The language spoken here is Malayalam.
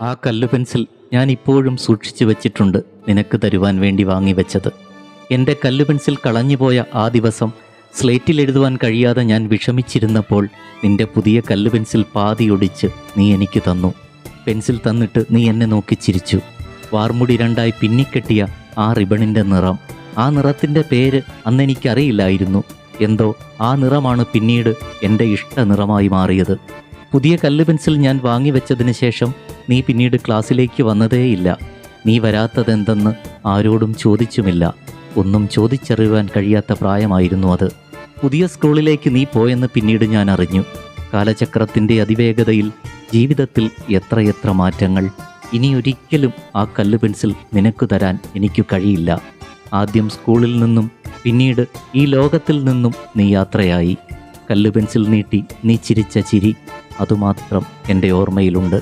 ആ കല്ല് പെൻസിൽ ഞാൻ ഇപ്പോഴും സൂക്ഷിച്ചു വെച്ചിട്ടുണ്ട്, നിനക്ക് തരുവാൻ വേണ്ടി വാങ്ങിവെച്ചത്. എൻ്റെ കല്ല് പെൻസിൽ കളഞ്ഞുപോയ ആ ദിവസം സ്ലേറ്റിൽ എഴുതുവാൻ കഴിയാതെ ഞാൻ വിഷമിച്ചിരുന്നപ്പോൾ നിന്റെ പുതിയ കല്ല് പെൻസിൽ പാതിയൊടിച്ച് നീ എനിക്ക് തന്നു. പെൻസിൽ തന്നിട്ട് നീ എന്നെ നോക്കി ചിരിച്ചു. വാർമുടി രണ്ടായി പിന്നിക്കെട്ടിയ ആ റിബണിൻ്റെ നിറം, ആ നിറത്തിൻ്റെ പേര് അന്നെനിക്കറിയില്ലായിരുന്നു. എന്തോ ആ നിറമാണ് പിന്നീട് എൻ്റെ ഇഷ്ട നിറമായി മാറിയത്. പുതിയ കല്ല് പെൻസിൽ ഞാൻ വാങ്ങിവെച്ചതിന് ശേഷം നീ പിന്നീട് ക്ലാസ്സിലേക്ക് വന്നതേയില്ല. നീ വരാത്തതെന്തെന്ന് ആരോടും ചോദിച്ചുമില്ല. ഒന്നും ചോദിച്ചറിയുവാൻ കഴിയാത്ത പ്രായമായിരുന്നു അത്. പുതിയ സ്കൂളിലേക്ക് നീ പോയെന്ന് പിന്നീട് ഞാൻ അറിഞ്ഞു. കാലചക്രത്തിൻ്റെ അതിവേഗതയിൽ ജീവിതത്തിൽ എത്രയെത്ര മാറ്റങ്ങൾ. ഇനിയൊരിക്കലും ആ കല്ല് പെൻസിൽ നിനക്ക് തരാൻ എനിക്ക് കഴിയില്ല. ആദ്യം സ്കൂളിൽ നിന്നും പിന്നീട് ഈ ലോകത്തിൽ നിന്നും നീ യാത്രയായി. കല്ല് പെൻസിൽ നീട്ടി നീ ചിരിച്ച ചിരി അതുമാത്രം എൻ്റെ ഓർമ്മയിലുണ്ട്.